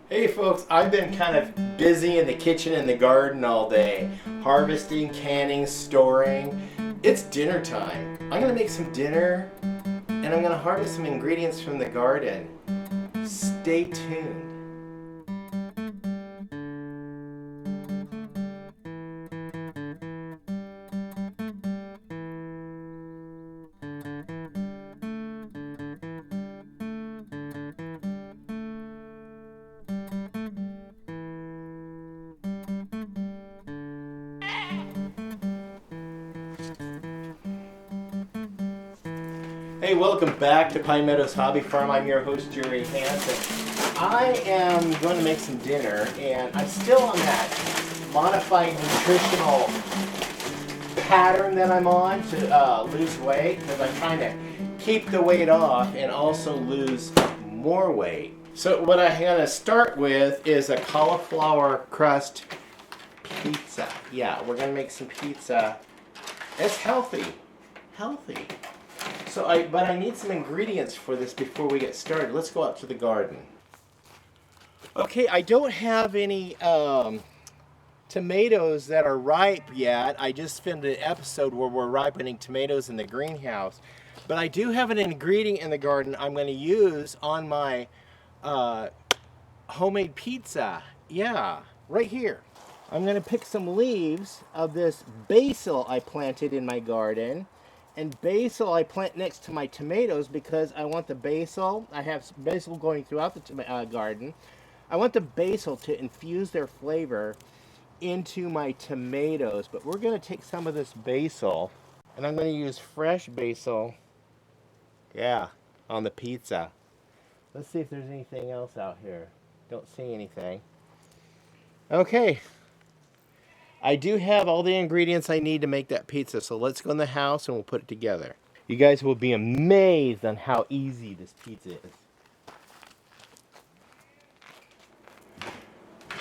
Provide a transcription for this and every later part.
Hey folks, I've been kind of busy in the kitchen and the garden all day. Harvesting, canning, storing. It's dinner time. I'm gonna make some dinner and I'm gonna harvest some ingredients from the garden. Stay tuned. Hey, welcome back to Pine Meadows Hobby Farm. I'm your host, Jerry Hansen. I am going to make some dinner, and I'm still on that modified nutritional pattern that I'm on to lose weight, because I'm trying to keep the weight off and also lose more weight. So what I'm going to start with is a cauliflower crust pizza. Yeah, we're going to make some pizza. It's healthy. But I need some ingredients for this before we get started. Let's go out to the garden. Okay, I don't have any tomatoes that are ripe yet. I just filmed an episode where we're ripening tomatoes in the greenhouse. But I do have an ingredient in the garden I'm going to use on my homemade pizza. Yeah, right here. I'm going to pick some leaves of this basil I planted in my garden. And basil I plant next to my tomatoes because I want the basil. I have basil going throughout the garden. I want the basil to infuse their flavor into my tomatoes. But we're going to take some of this basil, and I'm going to use fresh basil, yeah, on the pizza. Let's see if there's anything else out here. Don't see anything. Okay. I do have all the ingredients I need to make that pizza, so let's go in the house and we'll put it together. You guys will be amazed on how easy this pizza is.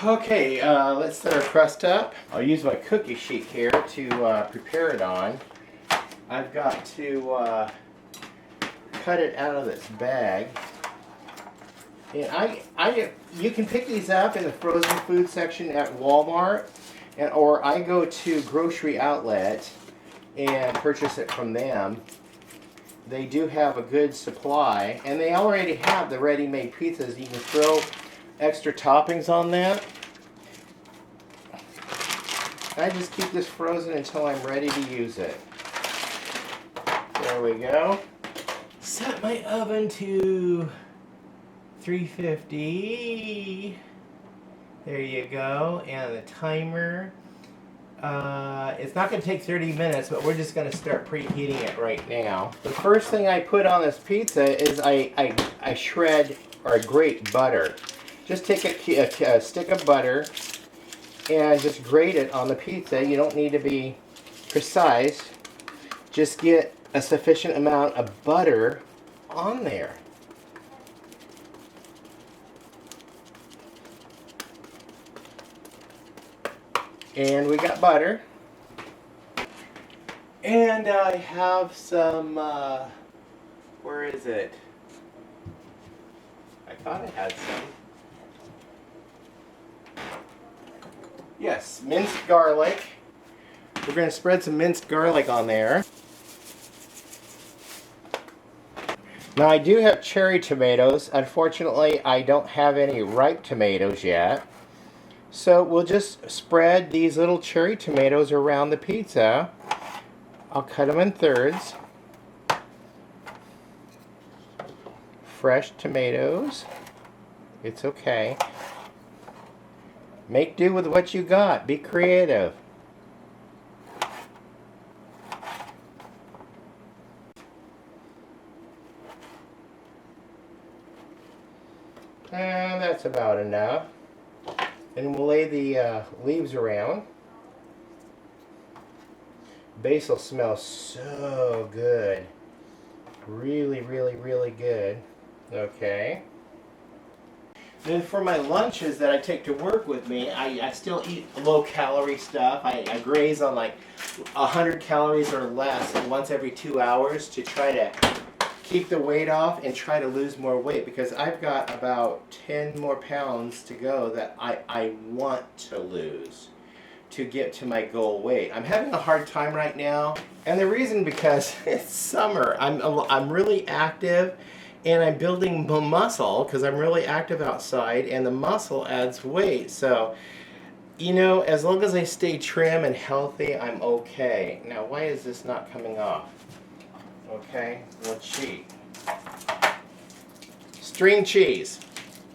Okay, let's set our crust up. I'll use my cookie sheet here to prepare it on. I've got to cut it out of this bag. And you can pick these up in the frozen food section at Walmart. Or I go to Grocery Outlet and purchase it from them. They do have a good supply, and they already have the ready-made pizzas. You can throw extra toppings on that. I just keep this frozen until I'm ready to use it. There we go. Set my oven to 350. There you go, and the timer, it's not going to take 30 minutes, but we're just going to start preheating it right now. The first thing I put on this pizza is I shred or grate butter. Just take a stick of butter and just grate it on the pizza. You don't need to be precise. Just get a sufficient amount of butter on there. And we got butter. And I have some, where is it? I thought I had some. Yes, minced garlic. We're going to spread some minced garlic on there. Now I do have cherry tomatoes. Unfortunately, I don't have any ripe tomatoes yet. So we'll just spread these little cherry tomatoes around the pizza. I'll cut them in thirds. Fresh tomatoes. It's okay. Make do with what you got. Be creative. And that's about enough. And we'll lay the leaves around. Basil smells so good. Really, really, really good. Okay. Then for my lunches that I take to work with me, I still eat low-calorie stuff. I graze on like 100 calories or less once every 2 hours to try to keep the weight off and try to lose more weight, because I've got about 10 more pounds to go that I want to lose to get to my goal weight. I'm having a hard time right now, and the reason because it's summer. I'm really active, and I'm building muscle because I'm really active outside, and the muscle adds weight. So, you know, as long as I stay trim and healthy, I'm okay. Now, why is this not coming off? Okay, we'll cheat. String cheese,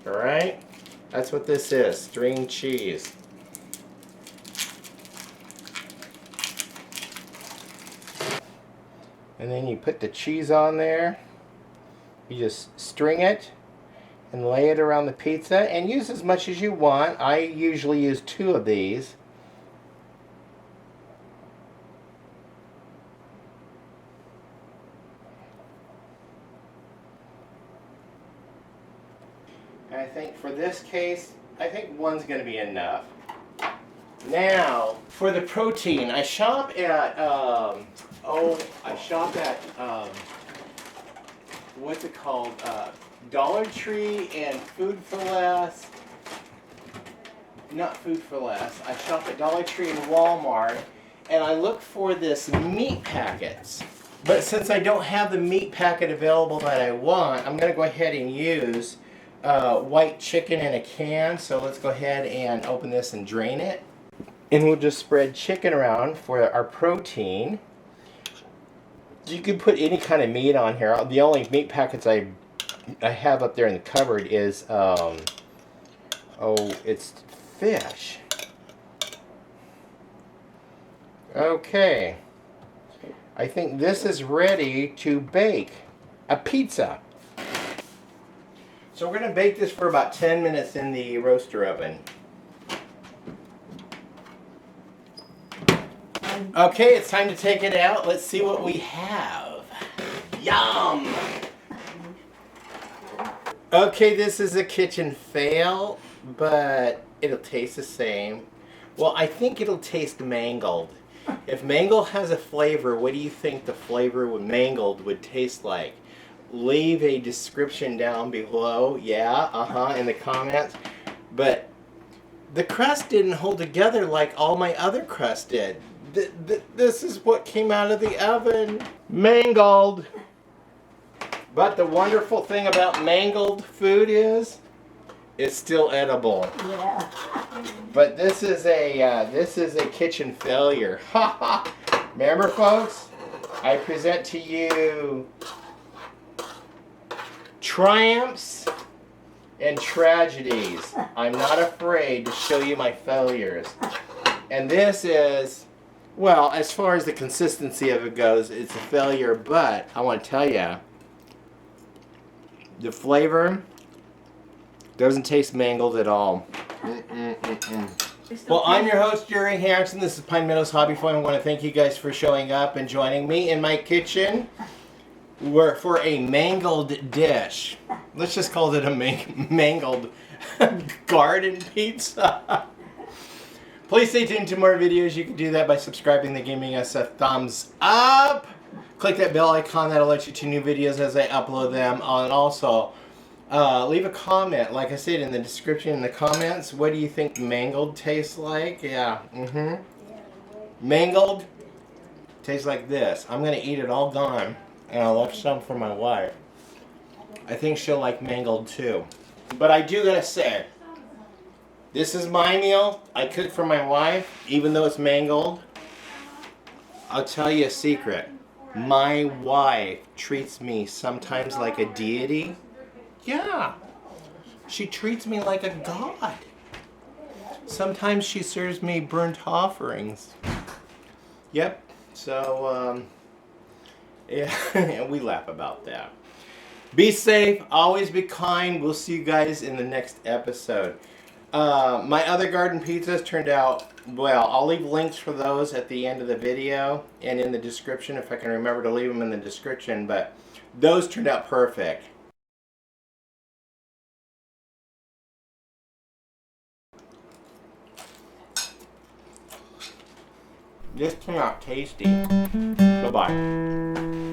all right? That's what this is, string cheese. And then you put the cheese on there. You just string it and lay it around the pizza and use as much as you want. I usually use 2 of these. And I think for this case, I think 1's going to be enough. Now, for the protein, I shop at, what's it called? Dollar Tree and Food for Less. Not Food for Less. I shop at Dollar Tree and Walmart, and I look for this meat packets. But since I don't have the meat packet available that I want, I'm going to go ahead and use white chicken in a can. So let's go ahead and open this and drain it. And we'll just spread chicken around for our protein. You can put any kind of meat on here. The only meat packets I have up there in the cupboard is, it's fish. Okay. I think this is ready to bake a pizza. So we're going to bake this for about 10 minutes in the roaster oven. Okay, it's time to take it out. Let's see what we have. Yum! Okay, this is a kitchen fail, but it'll taste the same. Well, I think it'll taste mangled. If mangled has a flavor, what do you think the flavor with mangled would taste like? Leave a description down below, in the comments. But the crust didn't hold together like all my other crust did. This is what came out of the oven. Mangled. But the wonderful thing about mangled food is it's still edible. Yeah. But this is a kitchen failure. Remember, folks? I present to you triumphs and tragedies. I'm not afraid to show you my failures. And this is, well, as far as the consistency of it goes, it's a failure, but I want to tell you, the flavor doesn't taste mangled at all. Well, I'm your host, Jerry Harrison. This is Pine Meadows Hobby Farm. I want to thank you guys for showing up and joining me in my kitchen for a mangled dish. Let's just call it a mangled garden pizza. Please stay tuned to more videos. You can do that by subscribing and giving us a thumbs up. Click that bell icon. That'll let you to new videos as I upload them. And also, leave a comment, like I said, in the description in the comments. What do you think mangled tastes like? Yeah. Mangled tastes like this. I'm going to eat it all gone. And I left some for my wife. I think she'll like mangled too. But I do got to say, this is my meal. I cook for my wife, even though it's mangled. I'll tell you a secret. My wife treats me sometimes like a deity. Yeah. She treats me like a god. Sometimes she serves me burnt offerings. Yep. So, yeah, we laugh about that. Be safe. Always be kind. We'll see you guys in the next episode. My other garden pizzas turned out well. I'll leave links for those at the end of the video and in the description if I can remember to leave them in the description, but those turned out perfect. This turned out tasty. Bye-bye.